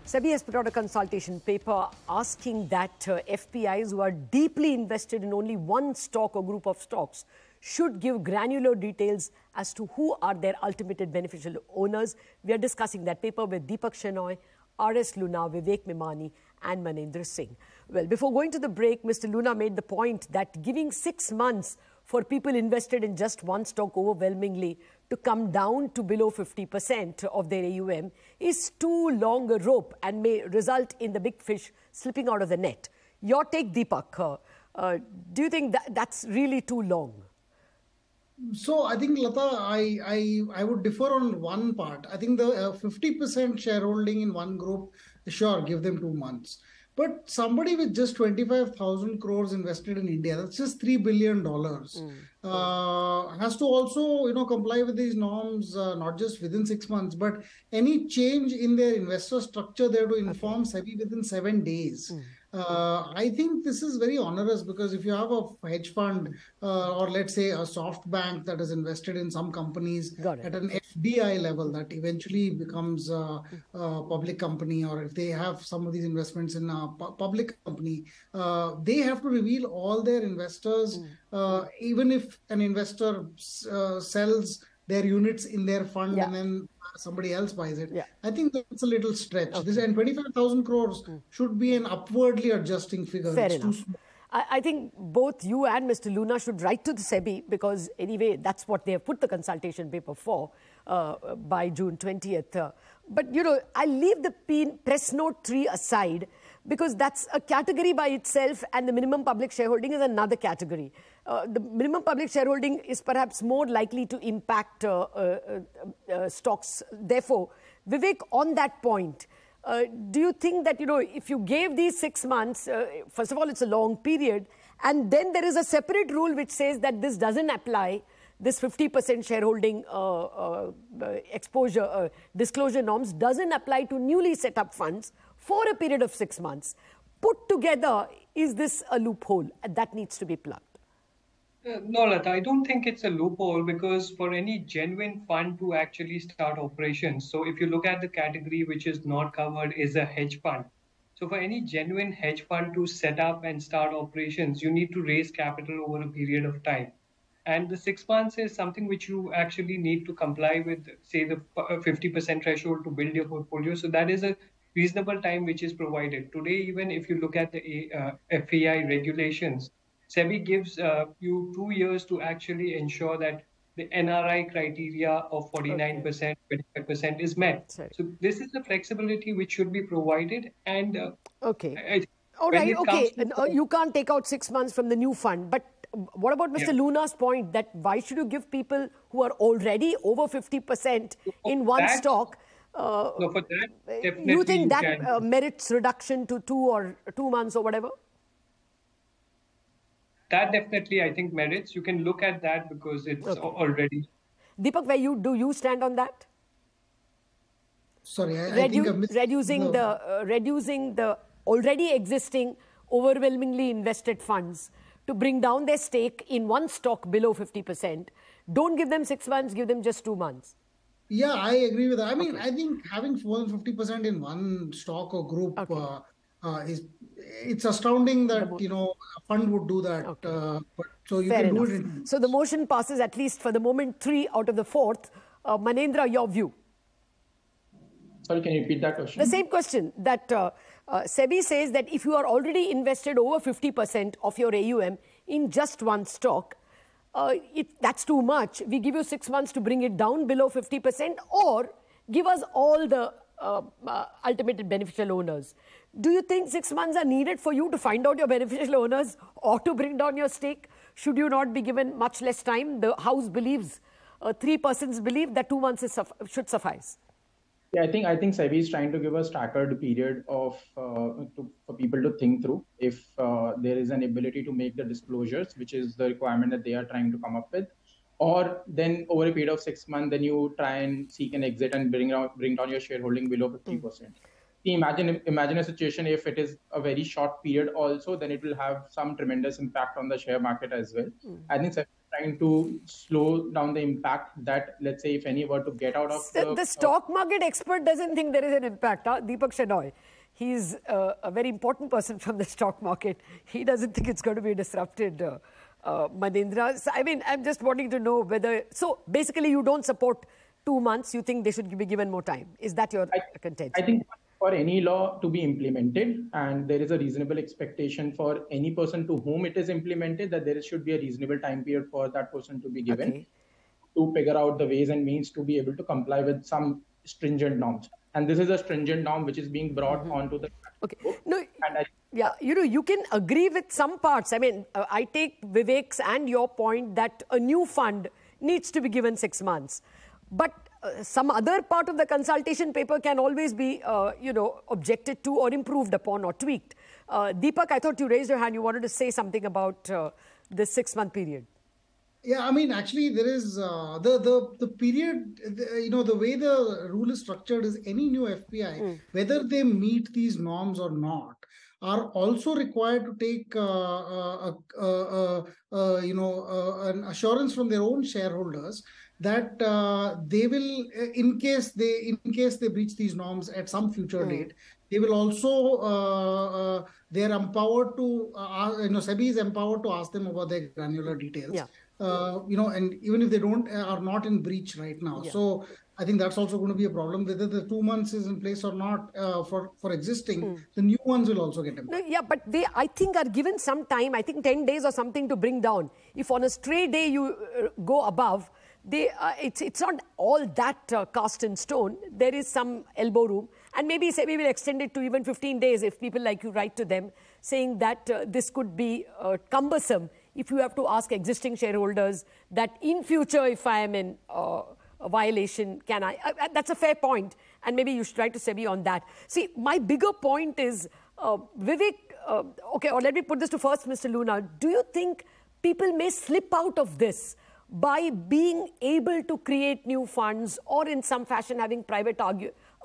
Sebi has put out a consultation paper asking that FPIs who are deeply invested in only one stock or group of stocks should give granular details as to who are their ultimate beneficial owners. We are discussing that paper with Deepak Shenoy, RS Loona, Vivek Mimani and Manendra Singh. Well, before going to the break, Mr. Loona made the point that giving 6 months for people invested in just one stock overwhelmingly to come down to below 50% of their AUM is too long a rope and may result in the big fish slipping out of the net. Your take, Deepak, do you think that that's really too long? So I think, Lata, I would differ on one part. I think the 50% shareholding in one group, sure, give them 2 months. But somebody with just 25,000 crores invested in India, that's just $3 billion, has to also, comply with these norms, not just within 6 months, but any change in their investor structure, they have to inform Sebi within 7 days. I think this is very onerous because if you have a hedge fund or let's say a soft bank that is invested in some companies at an FPI level that eventually becomes a public company, or if they have some of these investments in a public company, they have to reveal all their investors, even if an investor sells their units in their fund and then somebody else buys it. I think that's a little stretch. This and 25,000 crores should be an upwardly adjusting figure. Fair enough. I think both you and Mr. Loona should write to the Sebi because anyway, that's what they have put the consultation paper for by June 20th. But, I'll leave the press note 3 aside because that's a category by itself and the minimum public shareholding is another category. The minimum public shareholding is perhaps more likely to impact stocks. Therefore, Vivek, on that point, do you think that, if you gave these 6 months, first of all, it's a long period, and then there is a separate rule which says that this doesn't apply, this 50% shareholding exposure, disclosure norms doesn't apply to newly set up funds for a period of 6 months. Put together, is this a loophole that needs to be plugged? No, Lata, I don't think it's a loophole because for any genuine fund to actually start operations, so if you look at the category which is not covered is a hedge fund. So for any genuine hedge fund to set up and start operations, you need to raise capital over a period of time. And the 6 months is something which you actually need to comply with, say, the 50% threshold to build your portfolio. So that is a reasonable time which is provided. Today, even if you look at the FPI regulations, Sebi gives you 2 years to actually ensure that the NRI criteria of 49%, 25% is met. So this is the flexibility which should be provided. And all right, okay. You can't take out 6 months from the new fund. But what about Mr. Loona's point that why should you give people who are already over 50% in one stock? No, for that, definitely you think that merits reduction to 2 months or whatever? That definitely, I think, merits. You can look at that because it's already. Deepak, do you stand on that? Sorry, I think I missed reducing the already existing overwhelmingly invested funds to bring down their stake in one stock below 50%. Don't give them 6 months, give them just 2 months. Yeah, I agree with that. I mean, I think having more than 50% in one stock or group it's astounding that a fund would do that. But so you can do it. So the motion passes at least for the moment 3 out of the 4th. Manendra, your view? Sorry, can you repeat that question? The same question that Sebi says that if you are already invested over 50% of your AUM in just one stock, that's too much. We give you 6 months to bring it down below 50% or give us all the ultimate beneficial owners. Do you think 6 months are needed for you to find out your beneficial owners or to bring down your stake? Should you not be given much less time? The House believes, 3 persons believe that 2 months should suffice. Yeah, I think Sebi is trying to give a staggered period of for people to think through if there is an ability to make the disclosures, which is the requirement that they are trying to come up with, or then over a period of 6 months, then you try and seek an exit and bring down your shareholding below 50%. Imagine a situation if it is a very short period also, then it will have some tremendous impact on the share market as well. I think Sebi is trying to slow down the impact that, let's say, if any were to get out of the stock market expert doesn't think there is an impact. Deepak Shenoy, he's a very important person from the stock market. He doesn't think it's going to be disrupted. Manendra, so, I mean, I'm just wanting to know whether... So basically, you don't support 2 months. You think they should be given more time. Is that your contention? I think for any law to be implemented, and there is a reasonable expectation for any person to whom it is implemented, that there should be a reasonable time period for that person to be given to figure out the ways and means to be able to comply with some stringent norms. And this is a stringent norm which is being brought onto the book. No, yeah, you know, you can agree with some parts. I mean, I take Vivek's and your point that a new fund needs to be given 6 months. But some other part of the consultation paper can always be, you know, objected to or improved upon or tweaked. Deepak, I thought you raised your hand. You wanted to say something about this 6-month period. Yeah, I mean, actually, there is the period, you know, the way the rule is structured is any new FPI, whether they meet these norms or not, are also required to take, you know, an assurance from their own shareholders that they will, in case they breach these norms at some future date, they will also, they're empowered to, you know, Sebi is empowered to ask them about their granular details. Yeah. You know, and even if they are not in breach right now. Yeah. So I think that's also going to be a problem, whether the 2 months is in place or not for existing, the new ones will also get employed. No, yeah, but they, I think, are given some time, I think 10 days or something to bring down. If on a stray day you go above, they, it's not all that cast in stone. There is some elbow room. And maybe Sebi will extend it to even 15 days if people like you write to them saying that this could be cumbersome if you have to ask existing shareholders that in future, if I am in a violation, can I? That's a fair point. And maybe you should write to Sebi on that. See, my bigger point is, Vivek, okay, or let me put this to first, Mr. Loona. Do you think people may slip out of this by being able to create new funds or in some fashion having private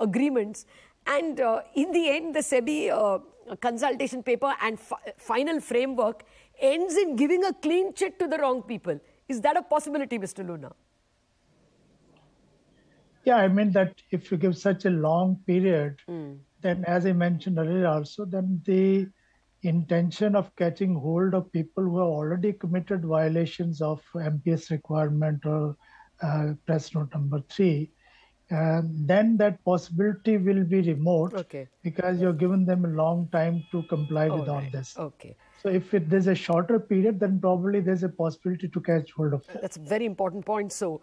agreements? And in the end, the Sebi consultation paper and final framework ends in giving a clean chit to the wrong people. Is that a possibility, Mr. Loona? Yeah, I mean that if you give such a long period, then as I mentioned earlier also, then the intention of catching hold of people who have already committed violations of MPS requirement or press note number 3, then that possibility will be remote because you're given them a long time to comply with all this. So if there's a shorter period, then probably there's a possibility to catch hold of it. That's a very important point. So,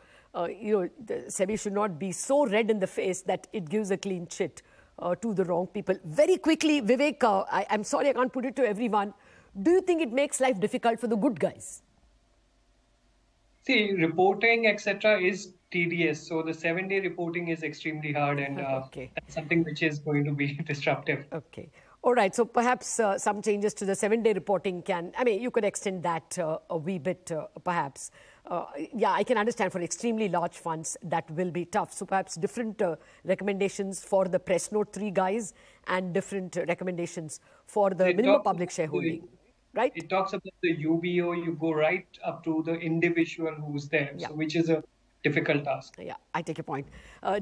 you know, Sebi should not be so red in the face that it gives a clean chit to the wrong people. Very quickly, Vivek, I'm sorry I can't put it to everyone. Do you think it makes life difficult for the good guys? See, reporting, etc. is tedious. So the 7-day reporting is extremely hard and that's something which is going to be disruptive. Okay. All right. So perhaps some changes to the 7-day reporting can, I mean, you could extend that a wee bit, perhaps. Yeah, I can understand for extremely large funds that will be tough. So perhaps different recommendations for the press note 3 guys and different recommendations for the minimum public shareholding. Right? It talks about the UBO, you go right up to the individual who's there, so which is a difficult task. Yeah, I take your point.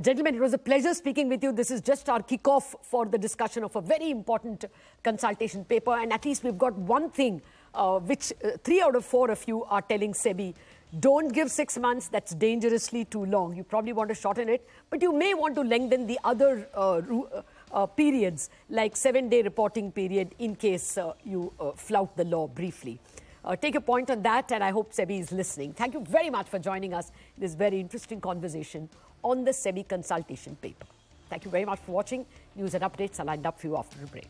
Gentlemen, it was a pleasure speaking with you. This is just our kickoff for the discussion of a very important consultation paper. And at least we've got one thing which 3 out of 4 of you are telling Sebi, don't give 6 months, that's dangerously too long. You probably want to shorten it, but you may want to lengthen the other periods, like 7-day reporting period in case you flout the law briefly. Take a point on that, and I hope Sebi is listening. Thank you very much for joining us in this very interesting conversation on the Sebi consultation paper. Thank you very much for watching. News and updates are lined up for you after a break.